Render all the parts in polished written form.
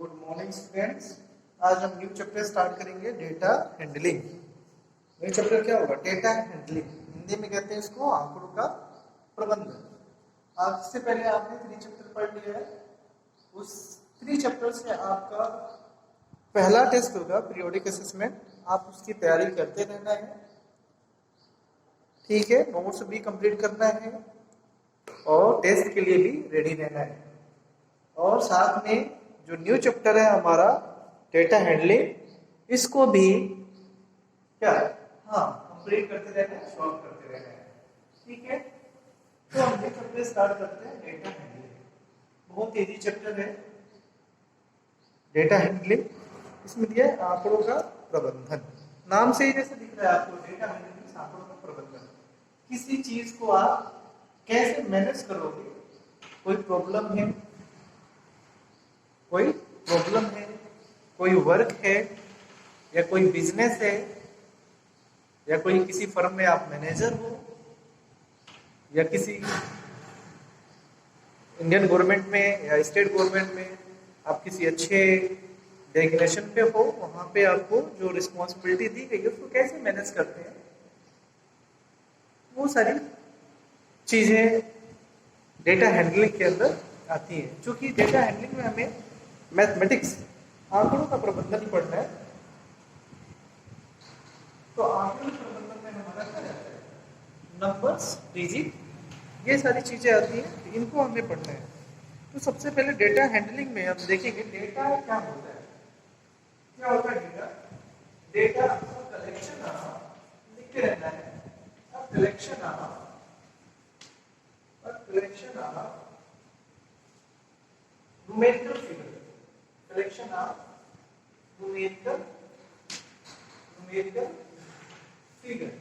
Good morning students. आज हम new chapter start करेंगे, डेटा हैंडलिंग। न्यू चैप्टर क्या होगा? Data handling. हिंदी में कहते हैं इसको आंकड़ों का प्रबंधन। आज इससे पहले आपने 3 चैप्टर पढ़ लिया है। उस 3 चैप्टर से आपका पहला टेस्ट होगा पीरियोडिक असेसमेंट। आप उसकी तैयारी करते रहना है, ठीक है। नोट्स भी कंप्लीट करना है और टेस्ट के लिए भी रेडी रहना है। और साथ में जो न्यू चैप्टर है हमारा डेटा हैंडलिंग, इसको भी क्या कंप्लीट करते रहना है, सॉल्व करते रहना है, ठीक है। तो हम न्यू चैप्टर स्टार्ट करते हैं, डेटा हैंडलिंग। बहुत इजी चैप्टर है डेटा हैंडलिंग। इसमें दिया है आंकड़ों का प्रबंधन। नाम से ही जैसे दिख रहा है आपको, डेटा हैंडलिंग आंकड़ों का प्रबंधन। किसी चीज को आप कैसे मैनेज करोगे, कोई प्रॉब्लम है, कोई वर्क है, या कोई बिजनेस है, या कोई किसी फर्म में आप मैनेजर हो, या किसी इंडियन गवर्नमेंट में या स्टेट गवर्नमेंट में आप किसी अच्छे डेजिग्नेशन पे हो, वहां पे आपको जो रिस्पॉन्सिबिलिटी दी गई है उसको कैसे मैनेज करते हैं, वो सारी चीजें डेटा हैंडलिंग के अंदर आती है। क्योंकि डेटा हैंडलिंग में हमें मैथमेटिक्स, आंकड़ों का प्रबंधन पढ़ना है। तो आंकड़ों के प्रबंधन में हमारा क्या जाता है? नंबर्स, डिजिट, ये सारी चीजें आती हैं, इनको हमें पढ़ना है। तो सबसे पहले डेटा हैंडलिंग में हम देखेंगे डेटा क्या होता है। क्या होता है डेटा? डेटा कलेक्शन लिखते रहना है। अब collection numerical figure, collection of numerical figure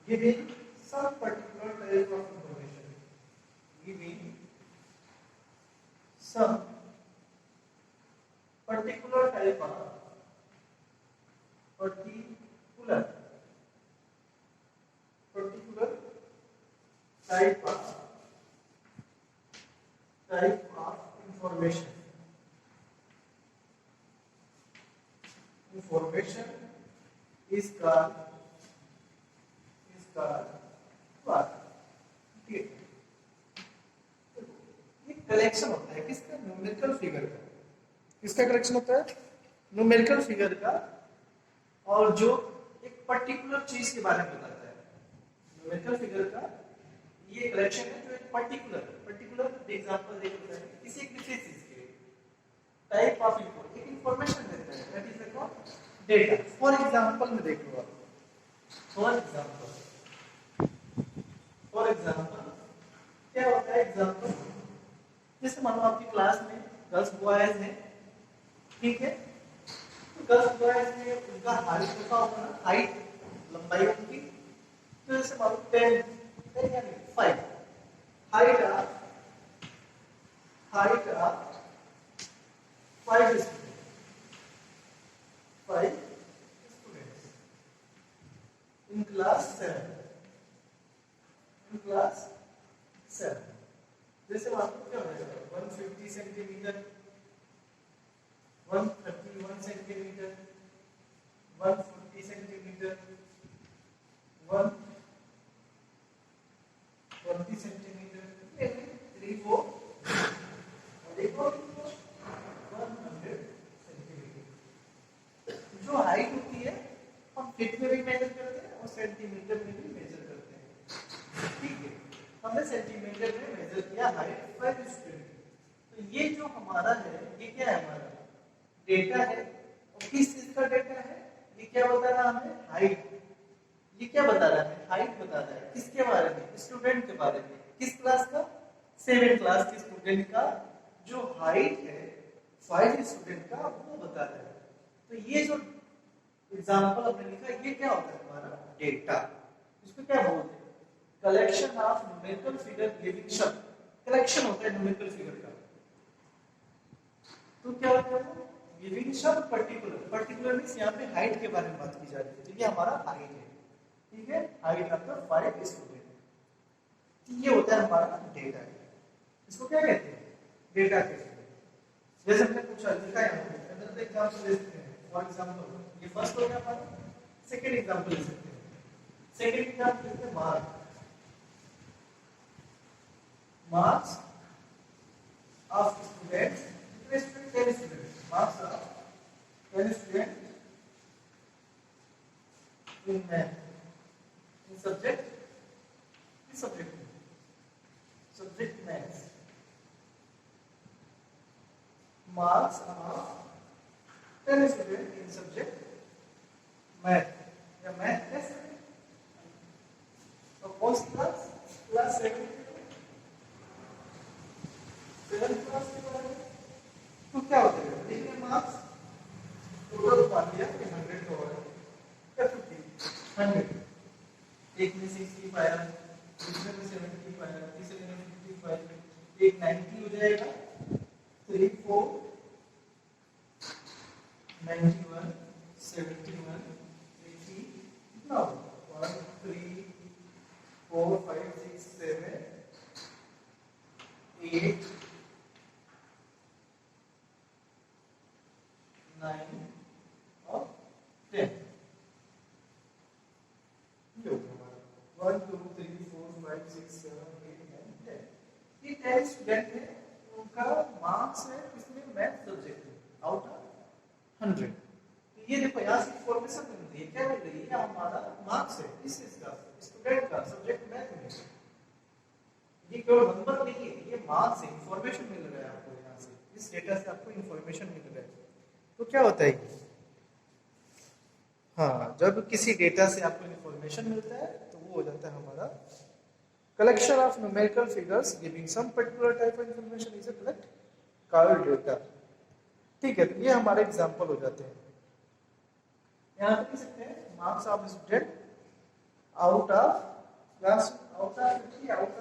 giving some particular type of information, giving some particular type of information is called what? ये कलेक्शन होता है किसका? न्यूमेरिकल फिगर का। किसका कलेक्शन होता है? न्यूमेरिकल फिगर का, और जो एक पर्टिकुलर चीज के बारे में बताता है। न्यूमेरिकल फिगर का ये कलेक्शन है जो एक पर्टिकुलर एग्जांपल देता है किसी एक विशेष चीज के टाइप ऑफ इंफॉर्मेशन देता है, that is called data. For example में देख लो आप, फॉर एग्जांपल क्या होता है? एग्जांपल जैसे मान लो आपकी क्लास में गर्ल्स बॉयज हैं, ठीक है। तो गर्ल्स बॉयज में उनका हाइट होता होगा ना, हाइट, लंबाई उनकी। तो जैसे मान लो 10 यानी 5, height of 5 students in class 7। जैसे मान लो क्या हो जाएगा? 150 सेंटीमीटर, 131 सेंटीमीटर, 140 सेंटीमीटर, 120 सेंटीमीटर, 3 4 और एक और 100 सेंटीमीटर। जो हाइट होती है हम फीट में भी मेजर करते हैं और सेंटीमीटर में भी मेजर करते हैं, ठीक है। हमने सेंटीमीटर में मेजर किया हाइट 5 स्टूडेंट। तो ये जो हमारा है, ये क्या है? हमारा डेटा है। और किस चीज का डेटा है? ये क्या बता रहा है हमें? हाइट। ये क्या बता रहा है? हाइट बता रहा है। किसके बारे में? स्टूडेंट के बारे में। किस क्लास का? 7 क्लास के स्टूडेंट का जो हाइट है 5 स्टूडेंट का, वो बता रहा है। तो ये जो एग्जांपल हमने लिखा, ये क्या होता है? हमारा डेटा। इसको क्या बोलते हैं? Collection of numerical figure giving sum. Collection होता है न्यूमेरिकल फिगर का। तो क्या होता है? गिविंग सम पर्टिकुलर मींस यहां पे हाइट के बारे में बात की जा रही है। तो ये हमारा हाइट है, ठीक है। हाइट ऑफ द 5 स्टूडेंट, ये होता है हमारा डेटा। इसको क्या कहते हैं? डेटा कहते हैं। जैसे हमने पूछा लिखा है यहाँ पे, अनदर एग्जांपल ले सकते हैं। फॉर एग्जांपल ये फर्स्ट हो गया हमारा, सेकंड एग्जांपल ले सकते हैं। सेकंड एग्जांपल लेते हैं मार्क्स of students, कितने student? 10 student. Marks of 10 student in math, in subject, किस सब्जेक्ट में? Subject maths. Marks of 10 student in subject math या मैथ टेस्ट। तो कौन सी क्लास? क्लास 7 क्लास के बारे में। तो क्या होता है? देखिए मार्क्स टोटल मान लिया कि 100 का हो रहा है या 50, 100। एक में 60 पाया, दूसरे में 70 पाया, तीसरे में 55, एक 90 हो जाएगा। 3 4 91 71 80 कितना होगा? 1 3 4 5 6 7 8 9 और 10। ये हो गया हमारा 1 2 3 4 5 6 7 8 9 10। ये 10 स्टूडेंट है, उनका मार्क्स है इसमें मैथ सब्जेक्ट में आउट ऑफ 100। तो ये देखो यहाँ से इंफॉर्मेशन मिल रही है, क्या मिल रही है? हमारा मार्क्स है इस इसका स्टूडेंट का सब्जेक्ट मैथ में। ये केवल नंबर नहीं है, ये मार्क्स है, इंफॉर्मेशन मिल रहा है आपको यहाँ से। इस डेटा से आपको इंफॉर्मेशन मिल रहा है। तो क्या होता है? हाँ, जब किसी डेटा से आपको इंफॉर्मेशन मिलता है तो वो हो जाता है हमारा collection of numerical figures giving sum particular type of information is a collect called data. ठीक है, तो ये हमारे एग्जांपल हो जाते हैं। यहाँ पे लिख सकते हैं marks of student out of class, out of 50, out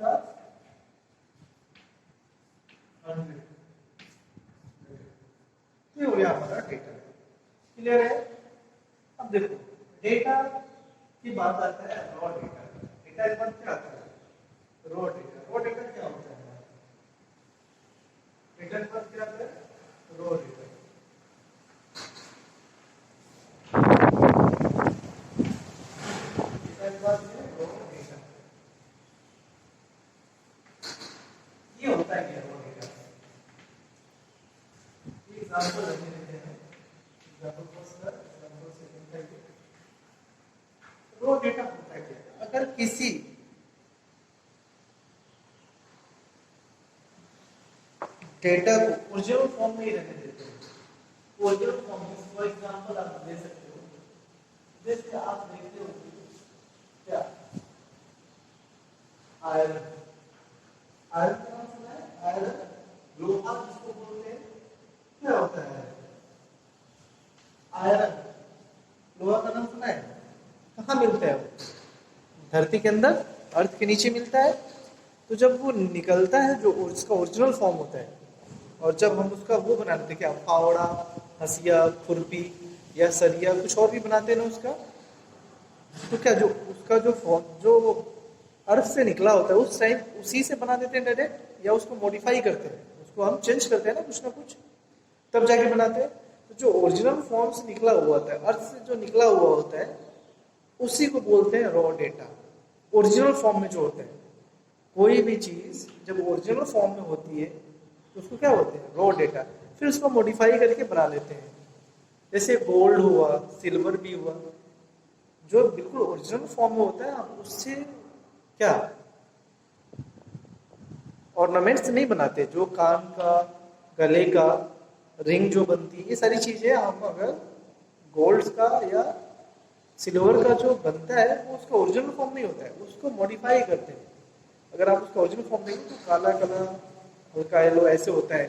of 100। ये हो गया हमारा डेटा। क्लियर है? अब देखो डेटा की बात आता है रॉ डेटा। डेटा के बाद क्या आता है? Raw data. रॉ डेटा क्या होता है? डेटा के बाद क्या आता है? Raw data. डेटा के बाद है रॉ डेटा। ये होता है क्या रॉ डेटा? ये एग्जांपल लेते हैं। एग्जांपल फर्स्ट का, एग्जांपल सेकंड का। रॉ डेटा होता है क्या? अगर किसी डेटा को ओरिजिनल फॉर्म में ही रहने देते हैं। ओरिजिनल फॉर्म में फॉर एग्जांपल आप दे सकते हो, जैसे आप देखते हो क्या आयरन। आयरन का नाम सुना है? आयरन लोहा जिसको बोलते हैं, क्या होता है आयरन? लोहा का नाम सुना है? कहाँ मिलता है वो? धरती के अंदर, अर्थ के नीचे मिलता है। तो जब वो निकलता है, जो उसका ओरिजिनल फॉर्म होता है, और जब हम उसका वो बनाते हैं क्या, फावड़ा, हसिया, खुरपी या सरिया, कुछ और भी बनाते हैं ना उसका, तो क्या जो उसका जो फॉर्म जो अर्थ से निकला होता है उस टाइम उसी से बना देते हैं डायरेक्ट, या उसको मॉडिफाई करते हैं, उसको हम चेंज करते हैं ना कुछ, तब जाके बनाते हैं। तो जो ओरिजिनल फॉर्म से निकला हुआ होता है, अर्थ से जो निकला हुआ होता है, उसी को बोलते हैं रॉ डेटा। ओरिजिनल फॉर्म में जो होता है, कोई भी चीज जब ओरिजिनल फॉर्म में होती है तो उसको क्या बोलते हैं? Raw data. फिर उसको मॉडिफाई करके बना लेते हैं। जैसे गोल्ड हुआ, सिल्वर भी हुआ, जो बिल्कुल ओरिजिनल फॉर्म में होता है, हम उससे क्या ऑर्नामेंट्स नहीं बनाते। जो कान का, गले का रिंग जो बनती है, ये सारी चीजें हम अगर गोल्ड का या सिल्वर का जो बनता है वो उसका ओरिजिनल फॉर्म नहीं होता है, उसको मॉडिफाई करते हैं। अगर आप उसका ओरिजिनल फॉर्म देखें तो काला कलर, हल्का येलो ऐसे होता है,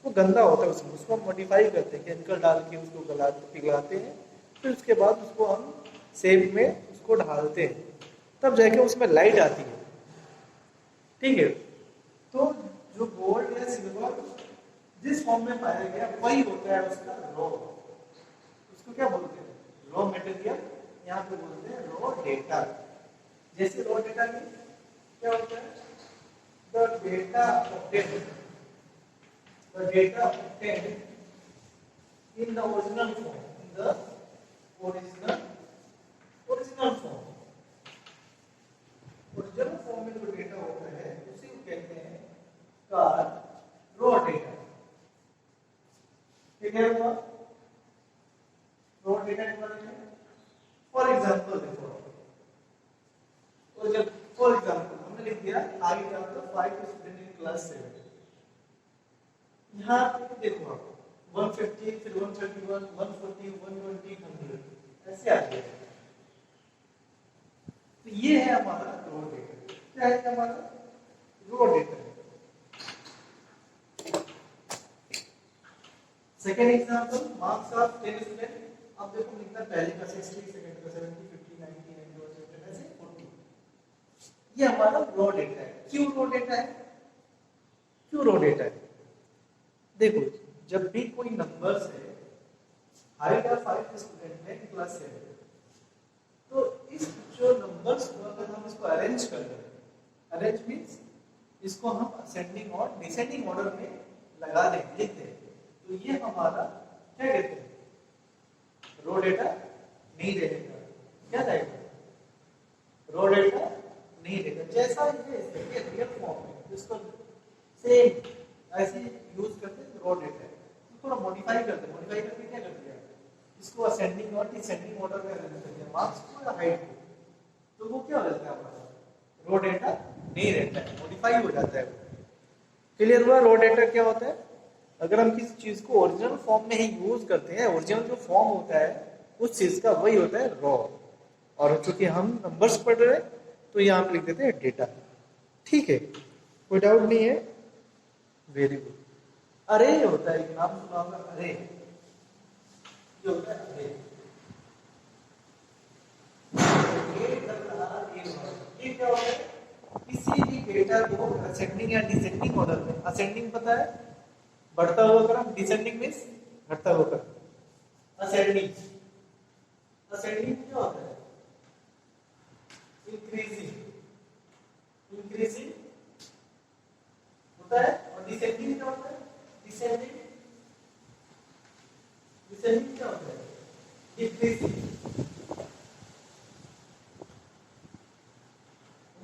वो गंदा होता है। उसको हम मॉडिफाई करते हैं, केमिकल डाल के उसको पिघलाते हैं, फिर उसके बाद उसको हम शेप में उसको ढालते हैं, तब जाके उसमें लाइट आती है। ठीक है, तो जो गोल्ड या सिल्वर जिस फॉर्म में पाया गया वही होता है उसका रॉ। उसको क्या बोलते हैं? Raw material. यहाँ पे बोलते हैं रॉ डेटा। जैसे रॉ डेटा में क्या होता है? The data obtained, the data obtained in the original form, in the original form, original form में जो डेटा होता है उसी को कहते हैं कार रॉ डेटा। ठीक है हुआ रॉ डेटा के बारे में। फॉर एग्जांपल देखो, और जब फॉर एग्जांपल हमने लिख दिया I have the 5 student in class 7, यहां पे देखो आप 150 फिर 131 140 120 100 ऐसे आ गया। तो ये है हमारा रॉ डेटा। क्या है हमारा raw data? Second example, marks of 10 student. अब देखो लिखना पहले का 60, सेकंड का 70, 50, 90, 91 ऐसे 40। ये हमारा रॉ डेटा है। क्यों रॉ डेटा है? क्यों रॉ डेटा है? देखो जब भी कोई नंबर से हाइट ऑफ 5 स्टूडेंट है क्लास 7, तो इस जो नंबर्स को अगर हम इसको अरेंज कर दें, अरेंज मींस इसको हम असेंडिंग और डिसेंडिंग ऑर्डर में लगा दें, लिख दें, तो ये हमारा क्या कहते हैं रॉ डेटा नहीं रहेगा। क्या रहेगा? रॉ डेटा नहीं रहेगा। जैसा ये रियल फॉर्म है इसको सेम ऐसे यूज करते हैं रॉ डेटा है, तो थोड़ा मॉडिफाई करते हैं। मॉडिफाई करके क्या कर दिया, इसको असेंडिंग और डिसेंडिंग ऑर्डर में अरेंज कर दिया, मार्क्स को या हाइट को, तो वो क्या हो जाता है हमारा रॉ डेटा नहीं रहता है, मॉडिफाई हो जाता है। क्लियर हुआ? रॉ डेटा क्या होता है? अगर हम किसी चीज को ओरिजिनल फॉर्म में ही यूज करते हैं, ओरिजिनल जो फॉर्म होता है उस चीज का वही होता है रॉ, और चूंकि हम नंबर्स पढ़ रहे हैं तो यहाँ पे लिख देते हैं डेटा। ठीक है, कोई डाउट नहीं है? Very good. अरे होता है, नाम सुना होगा अरे, ये होता है अरे। ये क्या होता है? किसी भी डेटा को असेंडिंग या डिसेंडिंग ऑर्डर में, असेंडिंग पता है बढ़ता हुआ क्रम, डिसेंडिंग मींस घटता हुआ क्रम। असेंडिंग असेंडिंग क्या होता है? इंक्रीजिंग इंक्रीजिंग होता है, और डिसेंडिंग क्या होता है? डिसेंडिंग डिसेंडिंग क्या होता है? डिक्रीजिंग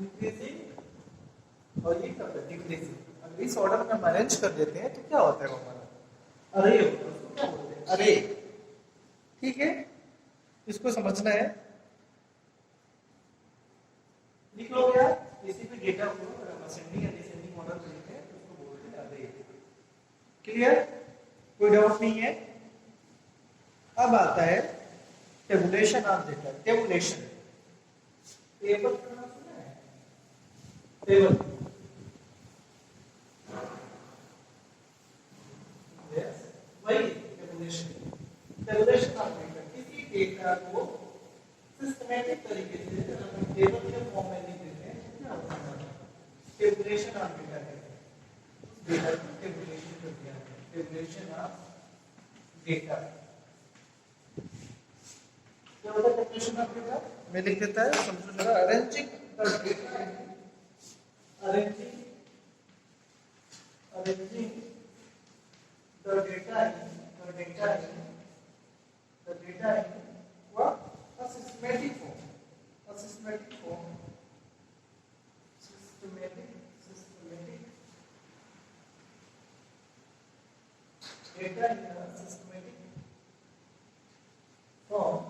इंक्रीजिंग, और ये क्या होता है? डिक्रीजिंग। अगर इस ऑर्डर में हम अरेंज कर देते हैं तो क्या होता है हमारा अरे होता है, उसको क्या बोलते हैं? अरे। ठीक है, इसको समझना है। लिख लो क्या, किसी भी डेटा को अगर हम असेंडिंग या डिसेंडिंग ऑर्डर में लिखते हैं तो उसको बोलते हैं अरे। क्लियर? कोई डाउट नहीं है? अब आता है tabulation of data. Tabulation, table का नाम सुना है? टेबल, यस वही टेबुलेशन। टेबुलेशन ऑफ डेटा, किसी डेटा को सिस्टमैटिक तरीके से अगर हम टेबल के फॉर्म में लिख देते हैं तो क्या होता है? टेबुलेशन ऑफ डेटा कहते हैं। उस डेटा को टेबुलेशन कर दिया है, टेबुलेशन ऑफ डेटा। क्या होता है टेबुलेशन ऑफ डेटा? मैं लिख देता है, समझो जरा। Arranging the data, arranging arranging the data in what? A systematic form. A systematic form. Systematic data in a systematic form.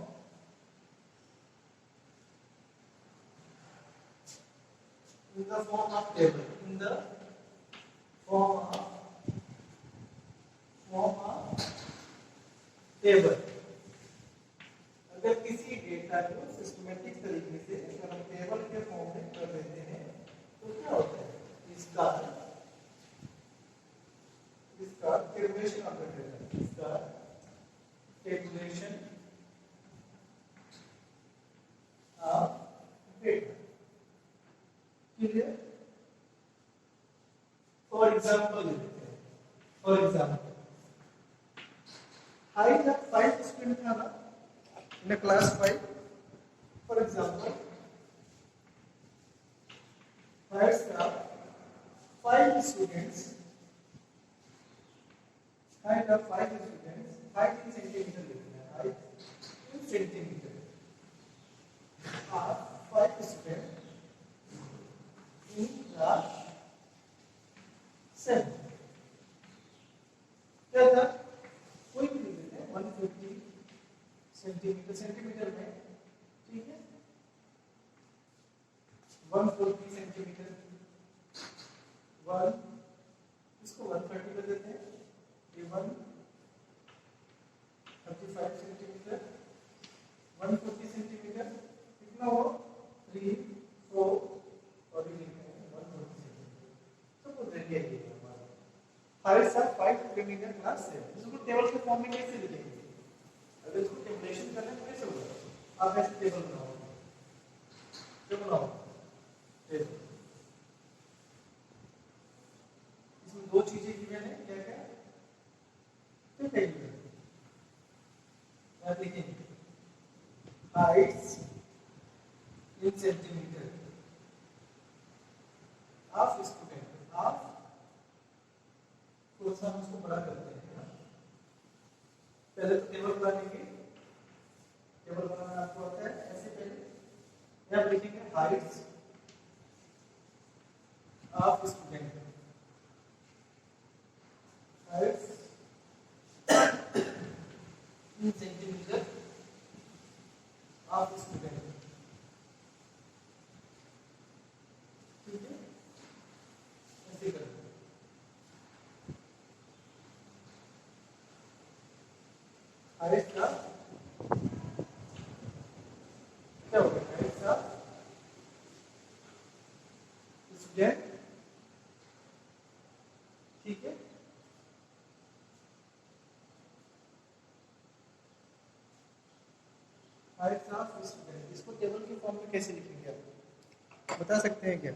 In the form of table. In the form of table. अगर किसी data को systematic तरीके से अगर हम table के form में कर देते हैं तो क्या होता है? इसका टेबुलेशन ऑफ डेटा, इसका tabulation of data. Clear? For example, height of 5 student था ना in a class 5. For example, height of 5 5 students, height of 5 students, height in centimeter लिखना है, height in centimeter of 5 students in class 7. क्या था? कोई भी लिख देते हैं 150 सेंटीमीटर, सेंटीमीटर में, ठीक है, 140 सेंटीमीटर, 1 इसको 130 कर देते हैं, ये 135 सेंटीमीटर, 140 सेंटीमीटर, कितना हो 3 4 और ये लिखते हैं 140 सेंटीमीटर। तो वो रेडियस है हमारा। Height sir 5 centimetre class 7। इसको टेबल के फॉर्म में कैसे लिखेंगे? अगर इसको टेबलेशन करना है तो कैसे होगा? आप ऐसे टेबल बनाओ, जो बनाओ टेबल, इसमें दो चीजें गिवन है, क्या क्या? तो क्या गिवन है? आप लिखेंगे heights in centimetre of student, of थोड़ा सा हम उसको बड़ा करते हैं ना, पहले तो टेबल बना लेंगे, टेबल बनाना आपको आता है, ऐसे पहले यहाँ लिखेंगे Heights of student, heights in centimetre of student, ठीक है, ऐसे करें। हाइट का क्या हो गया? हाइट का स्टूडेंट, ठीक है, हाइट ऑफ स्टूडेंट, इसको टेबल के फॉर्म में कैसे लिखेंगे आप बता सकते हैं क्या?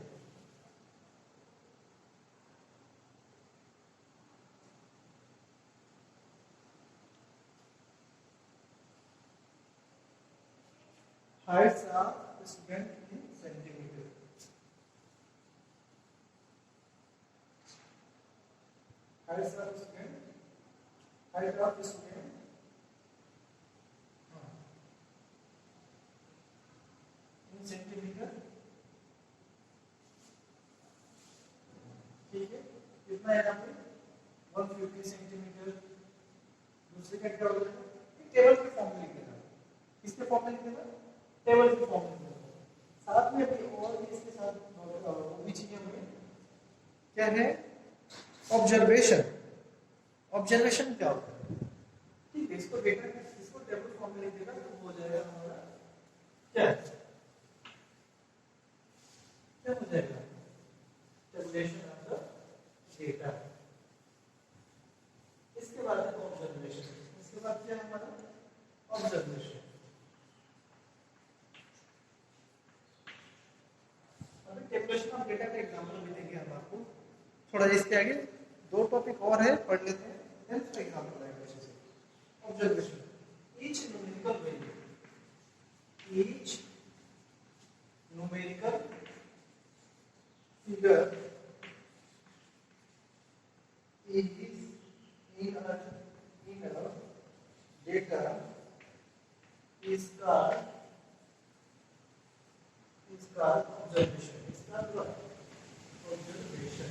Heights of student in centimeter. Heights of student. Height of student. In centimeter. ठीक है, कितना है यहाँ पे? 150 सेंटीमीटर। दूसरे का क्या होगा? टेबल के फॉर्म में लिख देना। किसके फॉर्म में लिख देना? टेबल के फॉर्म में। साथ में अभी और भी इसके साथ वो भी चीजें हमें क्या है? ऑब्जर्वेशन। ऑब्जर्वेशन क्या होता है? ठीक है, इसको डेटा इसको टेबल फॉर्म में लिख देगा तो हो जाएगा हमारा क्या? क्या हो जाएगा? Tabulation of the data. इसके बाद है ऑब्जर्वेशन। इसके बाद क्या है हमारा? ऑब्जर्वेशन। टेबुलेशन ऑफ डेटा का एग्जांपल भी देंगे हम आपको। थोड़ा इसके आगे दो टॉपिक और है, पढ़ लेते हैं, देन उसका एग्जांपल आएगा अच्छे से। Observation, each numerical value, each numerical figure is in a data is called observation. It's called what? Observation.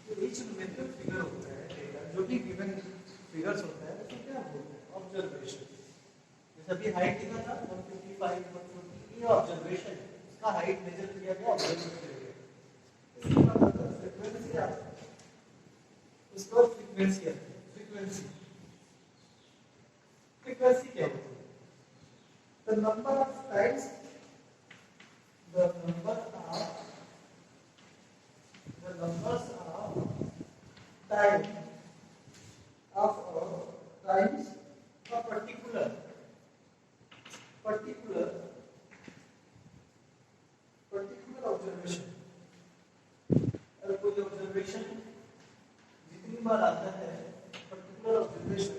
तो each numerical figure होता है डेटा, जो भी given figures होता है उसको क्या बोलते हैं? ऑब्जर्वेशन। जैसे अभी हाइट कितना था? 155, 140, ये ऑब्जर्वेशन है। इसका हाइट मेजर किया गया, ऑब्जर्वेशन किया गया। इसका मतलब फ्रीक्वेंसी आता है, इसको फ्रीक्वेंसी आती है। फ्रीक्वेंसी, फ्रीक्वेंसी क्या होती है? The number of times, the numbers of time of times a particular observation। अगर कोई ऑब्जर्वेशन जितनी बार आता है, particular observation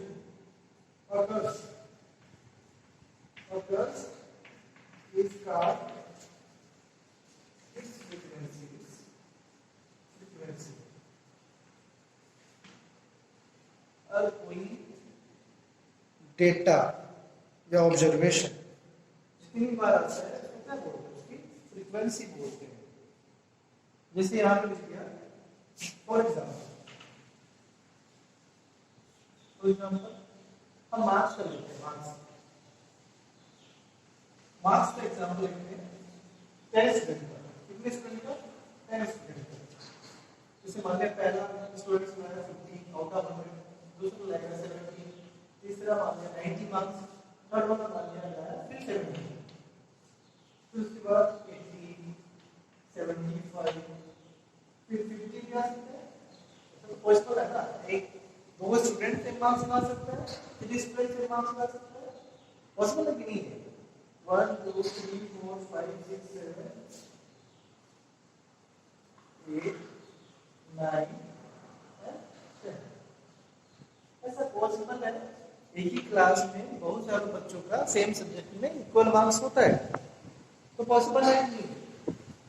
occurs is called its frequencies data या ऑब्जर्वेशन जितनी बार आता है उसको क्या बोलते हैं, उसकी फ्रीक्वेंसी बोलते हैं। जैसे यहाँ पे लिख दिया फॉर एग्जाम्पल हम मार्क्स कर लेते हैं। मार्क्स का एग्जाम्पल लेते हैं 10 स्टूडेंट का। कितने स्टूडेंट का? 10 स्टूडेंट का। जैसे मान लिया पहला स्टूडेंट्स में आया 50 आउट ऑफ 100, दूसरा लाएगा 70, तीसरा मान लिया 90 मार्क्स, थर्ड वाला मान लिया लाया फिर 70, फिर उसके बाद 80, 75, फिर 50 भी आ सकता है। तो पॉसिबल है ना, एक दो स्टूडेंट से मार्क्स ला सकता है, 3 स्टूडेंट से मार्क्स ला सकता है। पॉसिबल है कि नहीं है? 1 2 3 4 5 6 7 8 9 10। ऐसा पॉसिबल है। एक ही क्लास में बहुत सारे बच्चों का सेम सब्जेक्ट में इक्वल मार्क्स होता है, तो पॉसिबल है कि नहीं?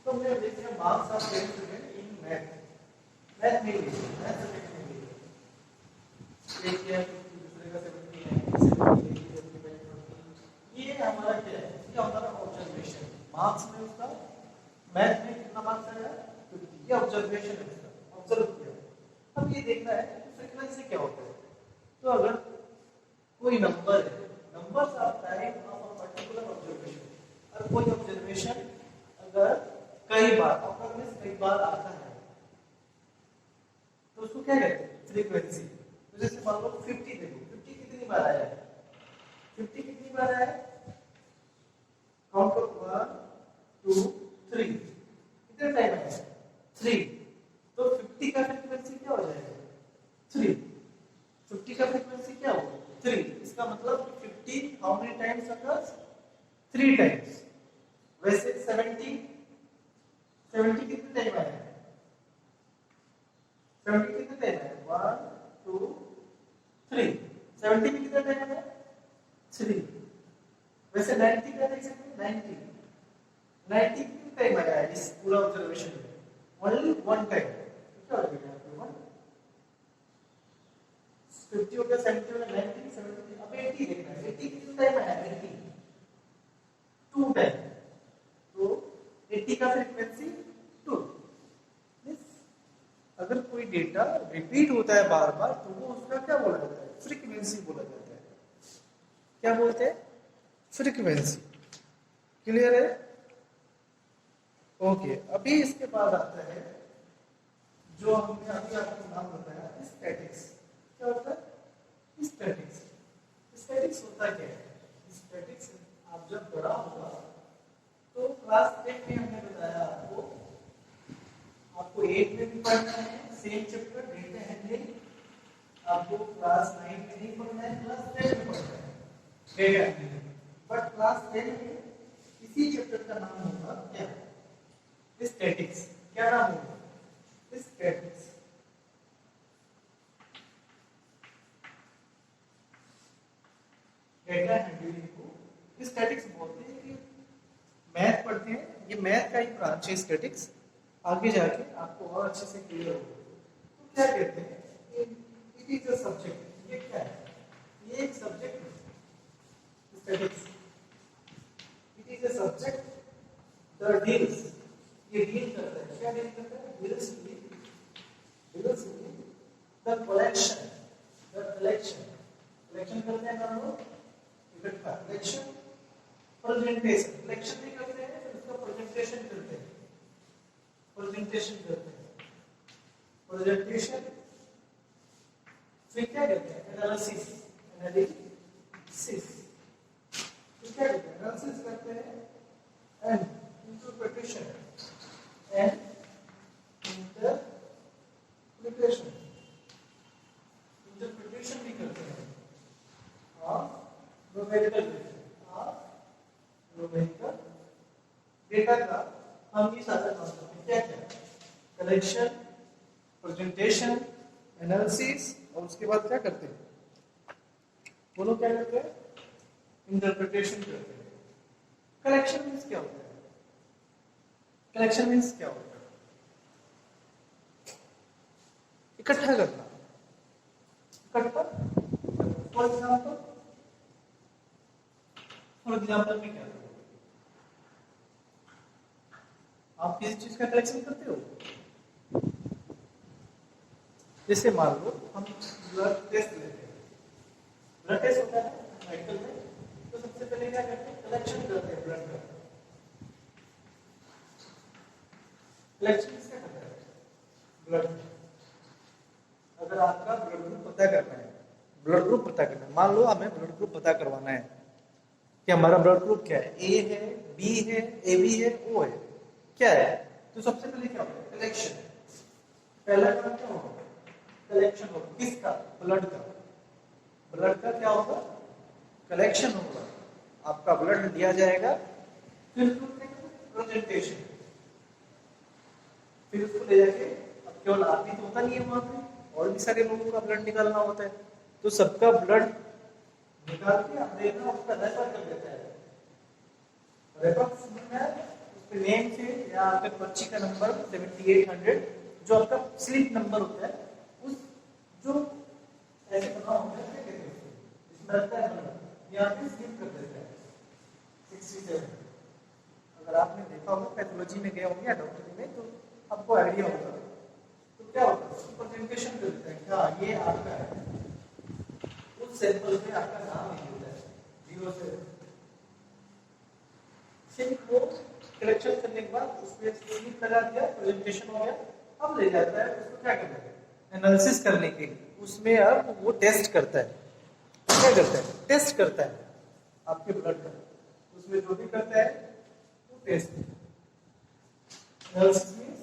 तो मैं देखते हैं marks of same student in math नहीं लिखे, मैथ सब्जेक्ट में लिखे। एक या दूसरे का 70 है, 75, ये हमारा क्या है? ये हमारा ऑब्जर्वेशन। मार्क्स में उसका मैथ में कितना मार्क्स आया? तो ये ऑब्जर्वेशन है, उसका ऑब्जर्व किया। अब ये देखना है कि फ्रीक्वेंसी क्या होता है। तो अगर कोई नंबर है, numbers of time of a particular observation, और कोई ऑब्जर्वेशन अगर कई बार आता है तो उसको क्या कहते हैं? फ्रीक्वेंसी। तो जैसे मान लो 50 देखो, 50 कितनी बार आया है? 50 कितनी बार आया है? काउंट करो 1 2 3, कितने टाइम आया है? 3। तो 50 का फ्रीक्वेंसी क्या हो जाएगा? 3। 50 का फ्रीक्वेंसी क्या होगा? 3। इसका मतलब 50 how many times occurs? 3 times. वैसे 70 कितने टाइम आया है? 70 कितने टाइम आया? 1 2 3। 70 में कितना टाइम आया? 3। वैसे 90 का देख सकते हैं, 90 कितने टाइम आया है इस पूरा ऑब्जर्वेशन में? Only 1 time. क्या हो जाएगा? 50 हो गया, 70 हो गया, 90 70। अब 80 देखना है, 80 कितने टाइम आया? 80 2 टाइम। तो 80 का फ्रीक्वेंसी 2। अगर कोई डेटा रिपीट होता है बार बार तो वो उसका क्या बोला जाता है? फ्रीक्वेंसी बोला जाता है। क्या बोलते हैं? फ्रीक्वेंसी। क्लियर है? ओके। अभी इसके बाद आता है जो हमने अभी आपको नाम बताया, स्टैटिक्स। क्या होता है? स्टैटिक्स। स्टैटिक्स होता क्या है? स्टैटिक्स आप जब बड़ा होगा तो क्लास 10 में हमने बताया आपको 8 में भी पढ़ना है सेम चैप्टर डेटा हैंडलिंग। आपको क्लास 9 में नहीं पढ़ना है, क्लास 10 में पढ़ना है डेटा हैंडलिंग। बट क्लास 10 में इसी चैप्टर का नाम होगा क्या? स्टैटिक्स। क्या नाम होगा? स्टैटिक्स। डेटा हैंडलिंग को स्टैटिक्स बोलते हैं। कि मैथ पढ़ते हैं, ये मैथ का ही ब्रांच है स्टैटिक्स। आगे जाके आपको और अच्छे से क्लियर होगा। तो क्या कहते हैं? It is a subject. ये क्या है? ये एक सब्जेक्ट है statics. It is a subject the deals. ये डील करता है। क्या डील करता है? Deals with the collection. Collection करते हैं हम लोग इकट्ठा। Collection, presentation. कलेक्शन भी करते हैं फिर उसका प्रेजेंटेशन करते हैं। प्रेजेंटेशन फिर क्या करते हैं? एनालिसिस। फिर क्या करते हैं? एनालिसिस करते हैं एंड इंटरप्रिटेशन भी करते हैं और न्यूमेरिकल डेटा का हम ये सारा काम करते हैं। क्या कलेक्शन, प्रेजेंटेशन, एनालिसिस, और उसके बाद क्या करते हैं? बोलो क्या करते हैं? इंटरप्रिटेशन करते हैं। कलेक्शन मीन्स क्या होता है? इकट्ठा करना। फॉर एग्जाम्पल फॉर एग्जाम्पल में क्या करूँ, आप किसी चीज का कलेक्शन करते हो, जैसे मान लो हम ब्लड टेस्ट लेते हैं, ब्लड टेस्ट होता है मेडिकल में, तो सबसे पहले क्या करते हैं, कलेक्शन करते हैं ब्लड का। कलेक्शन किसका करता है, ब्लड। अगर आपका ब्लड ग्रुप पता करना है, ब्लड ग्रुप पता करना है, मान लो हमें ब्लड ग्रुप पता करवाना है कि हमारा ब्लड ग्रुप क्या है, ए है, बी है, ए बी है, ओ है, क्या है, तो सबसे पहले क्या होगा, कलेक्शन। पहला काम क्या होगा, कलेक्शन होगा, किसका, ब्लड का। ब्लड का क्या होगा, कलेक्शन होगा, आपका ब्लड लिया जाएगा, फिर प्रेजेंटेशन, फिर उसको ले जाके, अब केवल आप ही तो होता नहीं है वहां पे, और भी सारे लोगों का ब्लड निकालना होता है, तो सबका ब्लड निकाल के आप देखना, उसका रेफर कर देता है। रेफर उसके नेम से या आपके पर्ची का नंबर 7800 जो आपका स्लिप नंबर होता है, उस जो ऐसे बना होता है, इसमें लगता है यहाँ पे स्लिप कर देता है 67। अगर आपने देखा होगा पैथोलॉजी में गए होंगे डॉक्टरी में, तो आपको आइडिया होगा। तो क्या होता है, उसको प्रेजेंटेशन कर देता है, क्या ये आपका है, उस सैंपल में आपका नाम नहीं होता है, 0 से सिर्फ वो कलेक्शन करने के बाद उसमें स्लिप लगा दिया, प्रेजेंटेशन हो गया। अब ले जाता है उसको क्या करना है, एनालिसिस करने के लिए, उसमें अब वो टेस्ट करता है, क्या करता है, टेस्ट करता है आपके ब्लड का, उसमें जो भी करता है वो टेस्ट। एनालिसिस मींस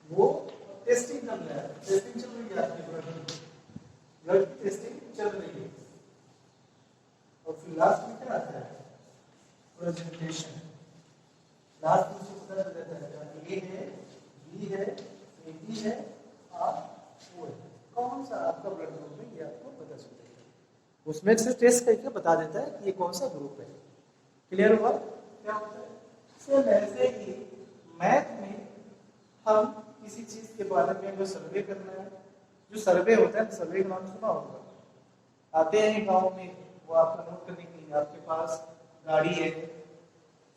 वो टेस्टिंग कर रहा है, टेस्टिंग चल रही है आपके ब्लड की टेस्टिंग चल रही है, और फिर लास्ट में क्या आता है, प्रेजेंटेशन। लास्ट में उसको पता चल जाता है ए है, बी है, ए बी है, और ओ है, कौन सा आपका ब्लड ग्रुप है ये आपको पता चल जाएगा, उसमें से टेस्ट करके बता देता है कि ये कौन सा ग्रुप है। क्लियर हुआ क्या होता है। सेम ऐसे ही मैथ में हम किसी चीज के बारे में अगर सर्वे करना है, जो सर्वे होता है, सर्वे का नाम सुना होगा, आते हैं गांव में, वो आपका नोट करने के लिए, आपके पास गाड़ी है,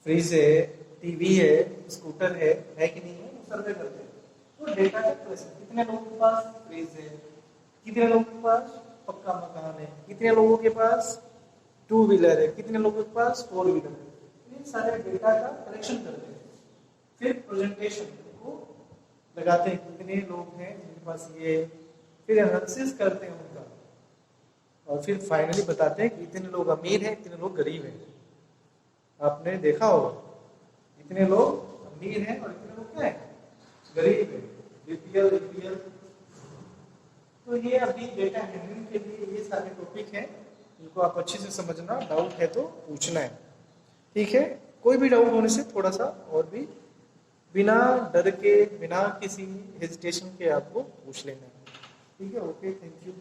फ्रिज है, टीवी है, स्कूटर है कि नहीं है, वो सर्वे करते हैं। तो डेटा का क्वेश्चन, कितने लोगों के पास फ्रिज है, कितने लोगों के पास पक्का मकान है, कितने लोगों के पास 2 व्हीलर है, कितने लोगों के पास 4 व्हीलर है, इन सारे डेटा का कलेक्शन करते हैं, फिर प्रेजेंटेशन को लगाते हैं, कितने लोग हैं जिनके पास ये, फिर एनालिसिस करते हैं उनका, और फिर फाइनली बताते हैं कि इतने लोग अमीर हैं, इतने लोग गरीब हैं। आपने देखा होगा, इतने लोग अमीर हैं और इतने लोग क्या हैं, गरीब हैं, बीपीएल एपीएल। तो ये अभी डेटा हैंडलिंग के लिए ये सारे टॉपिक हैं, इनको आप अच्छे से समझना, डाउट है तो पूछना है, ठीक है। कोई भी डाउट होने से थोड़ा सा और भी बिना डर के, बिना किसी हेजिटेशन के आपको पूछ लेना है, ठीक है। Okay, thank you.